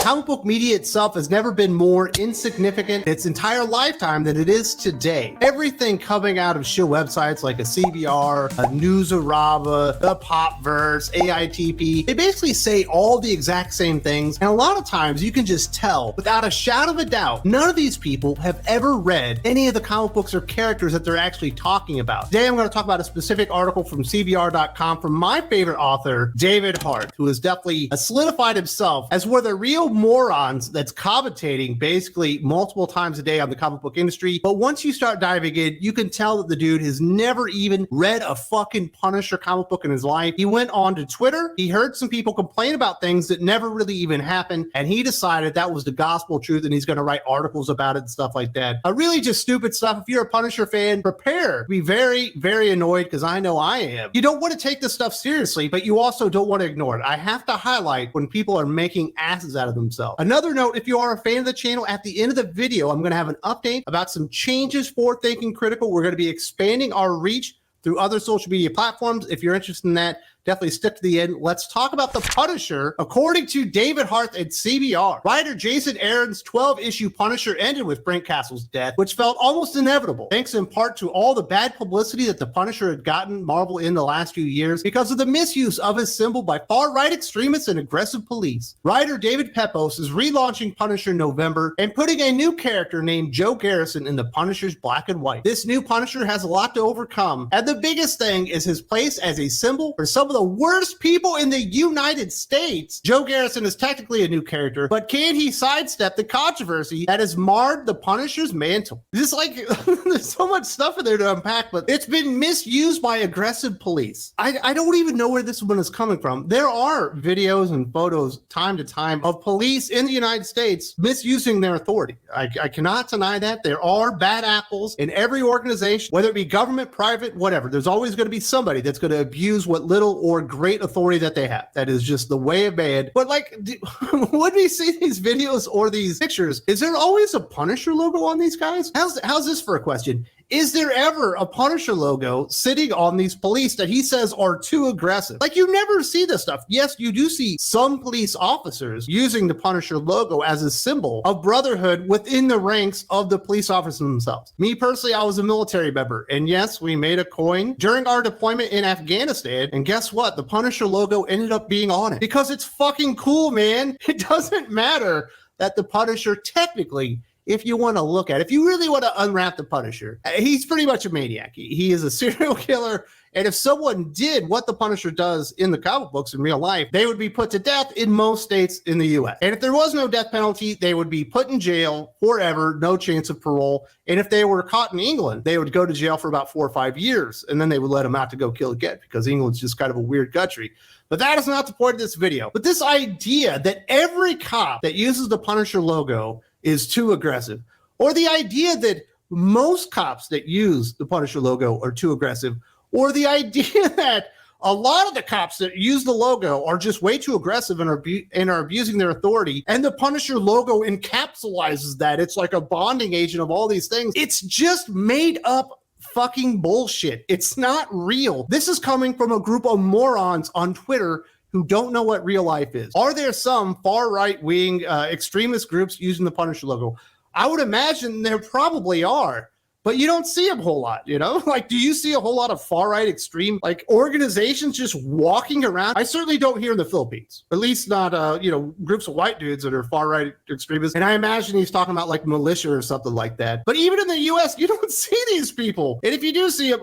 Comic book media itself has never been more insignificant in its entire lifetime than it is today. Everything coming out of show websites like a CBR, a Newsarama, the Popverse, AITP, they basically say all the exact same things, and a lot of times you can just tell without a shadow of a doubt none of these people have ever read any of the comic books or characters that they're actually talking about. Today I'm going to talk about a specific article from CBR.com from my favorite author, David Hart, who has definitely solidified himself as one of the real morons that's commentating basically multiple times a day on the comic book industry. But once you start diving in, you can tell that the dude has never even read a fucking Punisher comic book in his life. He went on to Twitter, he heard some people complain about things that never really even happened, and he decided that was the gospel truth and he's going to write articles about it and stuff like that. Really just stupid stuff. If you're a Punisher fan, prepare to be very, very annoyed, because I know I am. You don't want to take this stuff seriously, but you also don't want to ignore it. I have to highlight when people are making asses out of themselves. Another note, if you are a fan of the channel, at the end of the video, I'm going to have an update about some changes for Thinking Critical. We're going to be expanding our reach through other social media platforms. If you're interested in that, definitely stick to the end. Let's talk about the Punisher. According to David Hart at CBR, writer Jason Aaron's 12-issue Punisher ended with Frank Castle's death, which felt almost inevitable, thanks in part to all the bad publicity that the Punisher had gotten Marvel in the last few years because of the misuse of his symbol by far-right extremists and aggressive police. Writer David Pepose is relaunching Punisher in November and putting a new character named Joe Garrison in the Punisher's black and white. This new Punisher has a lot to overcome, and the biggest thing is his place as a symbol for some of the worst people in the United States. Joe Garrison is technically a new character, but can he sidestep the controversy that has marred the Punisher's mantle? This there's so much stuff in there to unpack, but it's been misused by aggressive police. I don't even know where this one is coming from. There are videos and photos time to time of police in the United States misusing their authority. I cannot deny that. There are bad apples in every organization, whether it be government, private, whatever. There's always going to be somebody that's going to abuse what little or great authority that they have. That is just the way of man. But when we see these videos or these pictures, is there always a Punisher logo on these guys? How's this for a question? Is there ever a Punisher logo sitting on these police that he says are too aggressive? Like, you never see this stuff. Yes, you do see some police officers using the Punisher logo as a symbol of brotherhood within the ranks of the police officers themselves. Me personally, I was a military member, and yes, we made a coin during our deployment in Afghanistan, and guess what? The Punisher logo ended up being on it because it's fucking cool, man. It doesn't matter that the Punisher technically, if you want to look at it, if you really want to unwrap the Punisher, he's pretty much a maniac. He is a serial killer. And if someone did what the Punisher does in the comic books in real life, they would be put to death in most states in the US. And if there was no death penalty, they would be put in jail forever, no chance of parole. And if they were caught in England, they would go to jail for about 4 or 5 years, and then they would let them out to go kill again, because England's just kind of a weird country. But that is not the point of this video. But this idea that every cop that uses the Punisher logo is too aggressive, or the idea that most cops that use the Punisher logo are too aggressive, or the idea that a lot of the cops that use the logo are just way too aggressive and are abusing their authority, and the Punisher logo encapsulates that. It's like a bonding agent of all these things. It's just made up fucking bullshit. It's not real. This is coming from a group of morons on Twitter who don't know what real life is. Are there some far right-wing extremist groups using the Punisher logo? I would imagine there probably are, but you don't see a whole lot, you know? Like, do you see a whole lot of far-right extreme, organizations just walking around? I certainly don't hear in the Philippines, at least not, groups of white dudes that are far-right extremists. And I imagine he's talking about militia or something like that. But even in the US, you don't see these people. And if you do see them,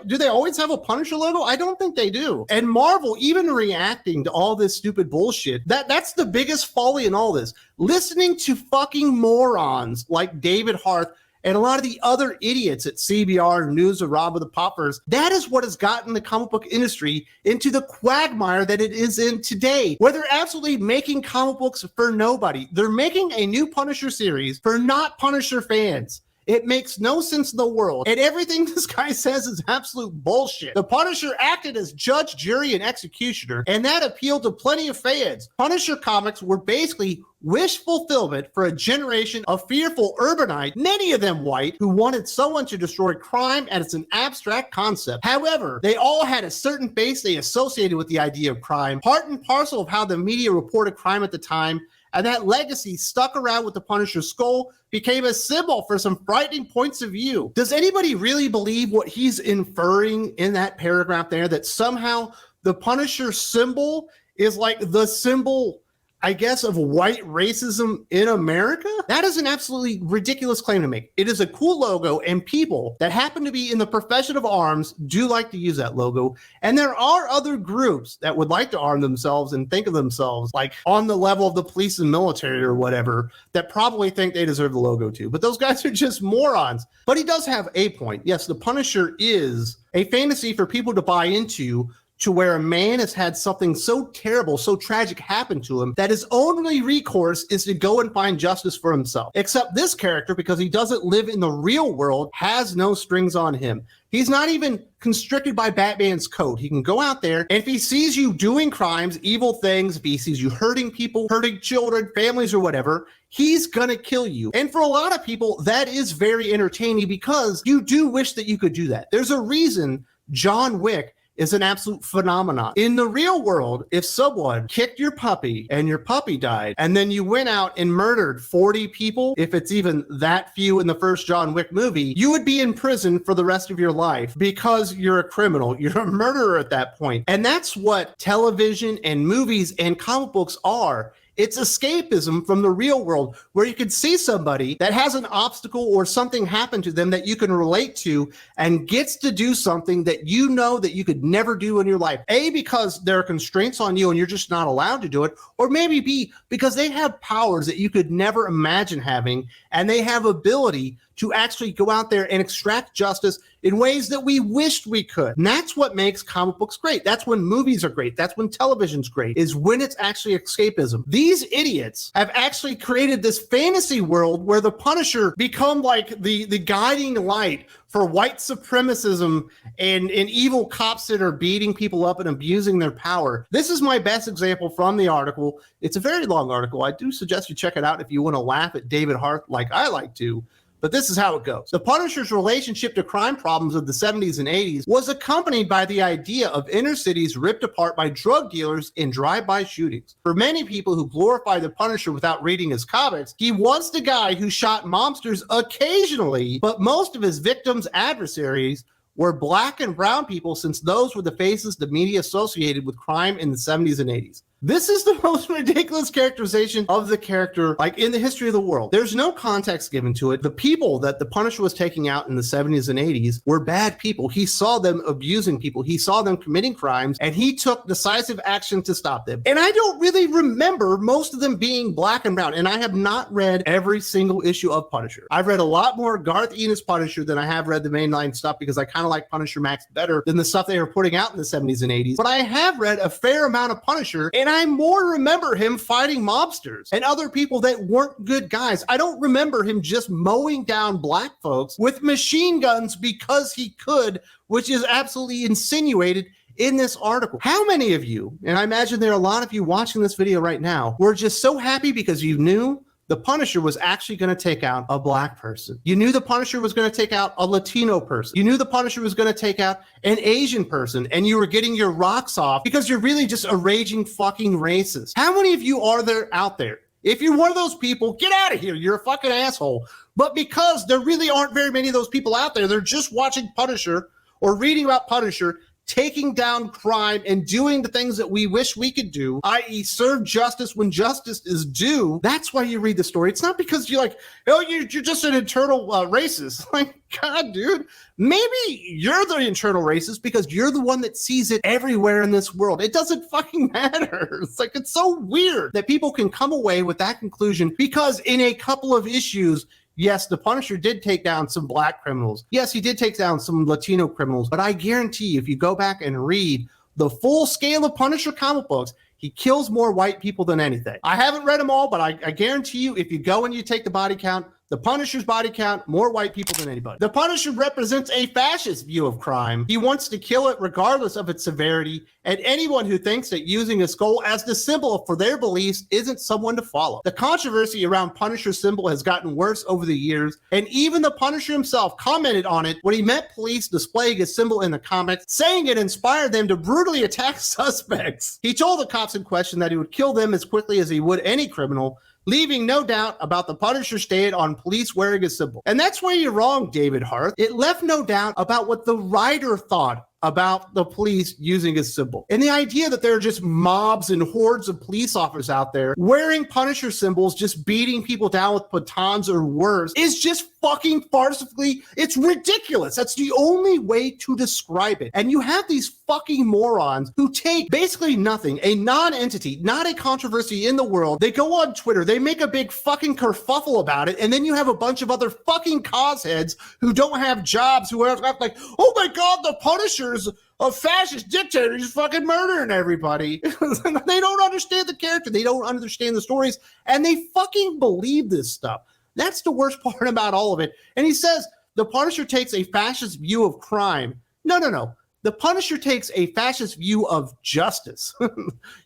do they always have a Punisher logo? I don't think they do. And Marvel, even reacting to all this stupid bullshit, that's the biggest folly in all this. Listening to fucking morons like David Hart and a lot of the other idiots at CBR, Newsarama, the Popverse, that is what has gotten the comic book industry into the quagmire that it is in today, where they're absolutely making comic books for nobody. They're making a new Punisher series for not Punisher fans. It makes no sense in the world. And everything this guy says is absolute bullshit. The Punisher acted as judge, jury, and executioner, and that appealed to plenty of fans. Punisher comics were basically wish fulfillment for a generation of fearful urbanites, many of them white, who wanted someone to destroy crime as an abstract concept. However, they all had a certain face they associated with the idea of crime, part and parcel of how the media reported crime at the time, And that legacy stuck around with the Punisher's skull, became a symbol for some frightening points of view. Does anybody really believe what he's inferring in that paragraph there, that somehow the Punisher symbol is like the symbol, I guess, of white racism in America? That is an absolutely ridiculous claim to make. It is a cool logo, and people that happen to be in the profession of arms do like to use that logo. And there are other groups that would like to arm themselves and think of themselves like on the level of the police and military or whatever, that probably think they deserve the logo too. But those guys are just morons. But he does have a point. Yes, the Punisher is a fantasy for people to buy into, to where a man has had something so terrible, so tragic happen to him that his only recourse is to go and find justice for himself. Except this character, because he doesn't live in the real world, has no strings on him. He's not even constricted by Batman's code. He can go out there, and if he sees you doing crimes, evil things, if he sees you hurting people, hurting children, families, or whatever, he's gonna kill you. And for a lot of people, that is very entertaining because you do wish that you could do that. There's a reason John Wick is an absolute phenomenon. In the real world, if someone kicked your puppy and your puppy died, and then you went out and murdered 40 people, if it's even that few in the first John Wick movie, you would be in prison for the rest of your life because you're a criminal. You're a murderer at that point. And that's what television and movies and comic books are. It's escapism from the real world, where you can see somebody that has an obstacle or something happen to them that you can relate to and gets to do something that you know that you could never do in your life. A, because there are constraints on you and you're just not allowed to do it, or maybe B, because they have powers that you could never imagine having, and they have ability to actually go out there and extract justice in ways that we wished we could. And that's what makes comic books great. That's when movies are great. That's when television's great, is when it's actually escapism. These idiots have actually created this fantasy world where the Punisher become like the guiding light for white supremacism and evil cops that are beating people up and abusing their power. This is my best example from the article. It's a very long article. I do suggest you check it out if you want to laugh at David Hart like I like to. But this is how it goes. The Punisher's relationship to crime problems of the 70s and 80s was accompanied by the idea of inner cities ripped apart by drug dealers in drive-by shootings. For many people who glorify the Punisher without reading his comics, he was the guy who shot mobsters occasionally, but most of his victims' adversaries were black and brown people, since those were the faces the media associated with crime in the 70s and 80s. This is the most ridiculous characterization of the character, like, in the history of the world. There's no context given to it. The people that the Punisher was taking out in the 70s and 80s were bad people. He saw them abusing people. He saw them committing crimes, and he took decisive action to stop them. And I don't really remember most of them being black and brown, and I have not read every single issue of Punisher. I've read a lot more Garth Ennis Punisher than I have read the mainline stuff, because I kind of like Punisher Max better than the stuff they were putting out in the 70s and 80s. But I have read a fair amount of Punisher, and I more remember him fighting mobsters and other people that weren't good guys. I don't remember him just mowing down black folks with machine guns because he could, which is absolutely insinuated in this article. How many of you, and I imagine there are a lot of you watching this video right now, were just so happy because you knew the Punisher was actually going to take out a black person? You knew the Punisher was going to take out a Latino person. You knew the Punisher was going to take out an Asian person, and you were getting your rocks off because you're really just a raging fucking racist. How many of you are there out there? If you're one of those people, get out of here. You're a fucking asshole. But because there really aren't very many of those people out there, they're just watching Punisher or reading about Punisher taking down crime and doing the things that we wish we could do, i.e. serve justice when justice is due. That's why you read the story. It's not because you're like, oh, you're just an internal racist. Like, God, dude, maybe you're the internal racist because you're the one that sees it everywhere in this world. It doesn't fucking matter. It's like, it's so weird that people can come away with that conclusion because in a couple of issues, yes, the Punisher did take down some black criminals. Yes, he did take down some Latino criminals. But I guarantee you, if you go back and read the full scale of Punisher comic books, he kills more white people than anything. I haven't read them all, but I guarantee you, if you go and you take the body count, The Punisher's body count, more white people than anybody. The Punisher represents a fascist view of crime. He wants to kill it regardless of its severity, and anyone who thinks that using a skull as the symbol for their beliefs isn't someone to follow. The controversy around Punisher's symbol has gotten worse over the years, and even the Punisher himself commented on it when he met police displaying his symbol in the comics, saying it inspired them to brutally attack suspects. He told the cops in question that he would kill them as quickly as he would any criminal, leaving no doubt about the Punisher's stand on police wearing a symbol. And that's where you're wrong, David Harth. It left no doubt about what the writer thought about the police using a symbol. And the idea that there are just mobs and hordes of police officers out there wearing Punisher symbols, just beating people down with batons or worse, is just fucking farcically, it's ridiculous. That's the only way to describe it. And you have these fucking morons who take basically nothing, a non-entity, not a controversy in the world. They go on Twitter, they make a big fucking kerfuffle about it, and then you have a bunch of other fucking cosheads who don't have jobs, who are like, oh my God, the Punisher a fascist dictator, he's fucking murdering everybody. They don't understand the character, they don't understand the stories, and they fucking believe this stuff. That's the worst part about all of it. And he says the Punisher takes a fascist view of crime. No. The Punisher takes a fascist view of justice.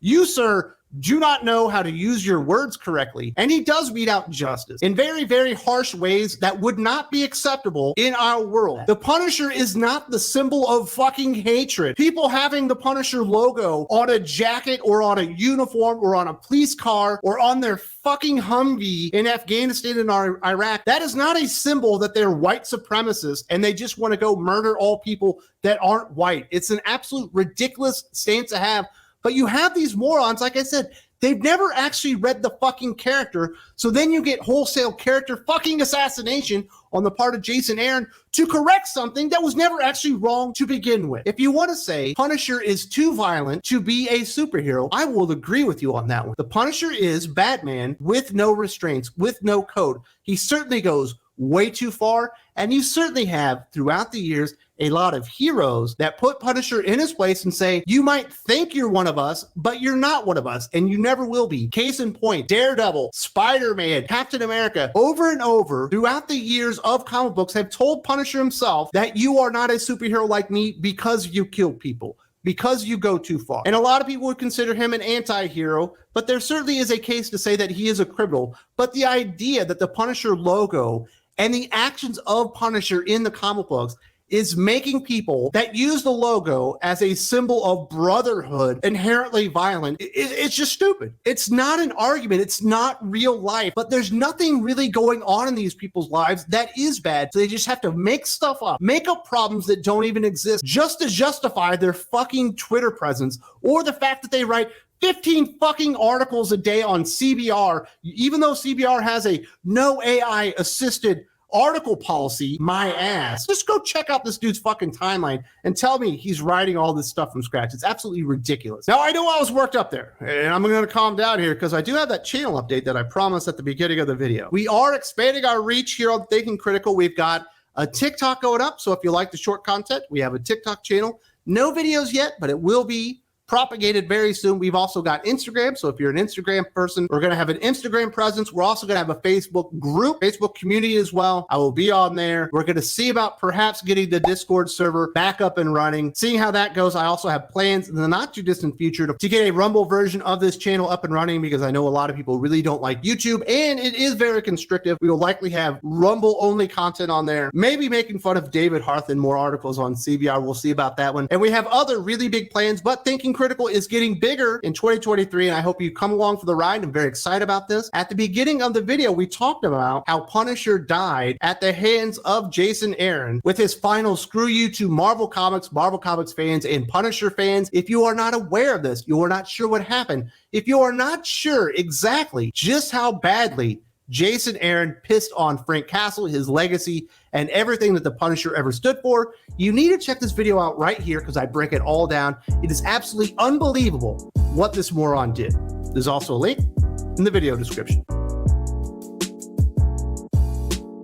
You, sir, do not know how to use your words correctly. And he does mete out justice in very, very harsh ways that would not be acceptable in our world. The Punisher is not the symbol of fucking hatred. People having the Punisher logo on a jacket or on a uniform or on a police car or on their fucking Humvee in Afghanistan and Iraq, that is not a symbol that they're white supremacists and they just want to go murder all people that aren't white. It's an absolute ridiculous stance to have. But you have these morons, like I said, they've never actually read the fucking character. So then you get wholesale character fucking assassination on the part of Jason Aaron to correct something that was never actually wrong to begin with. If you want to say Punisher is too violent to be a superhero, I will agree with you on that one. The Punisher is Batman with no restraints, with no code. He certainly goes way too far, and you certainly have throughout the years a lot of heroes that put Punisher in his place and say, you might think you're one of us, but you're not one of us, and you never will be. Case in point, Daredevil, Spider-Man, Captain America, over and over throughout the years of comic books have told Punisher himself that you are not a superhero like me because you kill people, because you go too far. And a lot of people would consider him an anti-hero, but there certainly is a case to say that he is a criminal. But the idea that the Punisher logo and the actions of Punisher in the comic books is making people that use the logo as a symbol of brotherhood inherently violent. It's just stupid. It's not an argument. It's not real life. But there's nothing really going on in these people's lives that is bad. So they just have to make stuff up, make up problems that don't even exist just to justify their fucking Twitter presence or the fact that they write 15 fucking articles a day on CBR, even though CBR has a no AI assisted article policy, my ass. Just go check out this dude's fucking timeline and tell me he's writing all this stuff from scratch. It's absolutely ridiculous. Now, I know I was worked up there, and I'm going to calm down here because I do have that channel update that I promised at the beginning of the video. We are expanding our reach here on Thinking Critical. We've got a TikTok going up, so if you like the short content, we have a TikTok channel. No videos yet, but it will be propagated very soon. We've also got Instagram. So if you're an Instagram person, we're going to have an Instagram presence. We're also going to have a Facebook group, Facebook community as well. I will be on there. We're going to see about perhaps getting the Discord server back up and running, seeing how that goes. I also have plans in the not too distant future to get a Rumble version of this channel up and running because I know a lot of people really don't like YouTube and it is very constrictive. We will likely have Rumble only content on there, maybe making fun of David Harth and more articles on CBR. We'll see about that one. And we have other really big plans, but Thinking Critical is getting bigger in 2023, and I hope you come along for the ride. I'm very excited about this. At the beginning of the video, we talked about how Punisher died at the hands of Jason Aaron with his final screw you to Marvel Comics fans, and Punisher fans. If you are not aware of this, you are not sure what happened, if you are not sure exactly just how badly Jason Aaron pissed on Frank Castle, his legacy, and everything that the Punisher ever stood for, you need to check this video out right here because I break it all down. It is absolutely unbelievable what this moron did. There's also a link in the video description.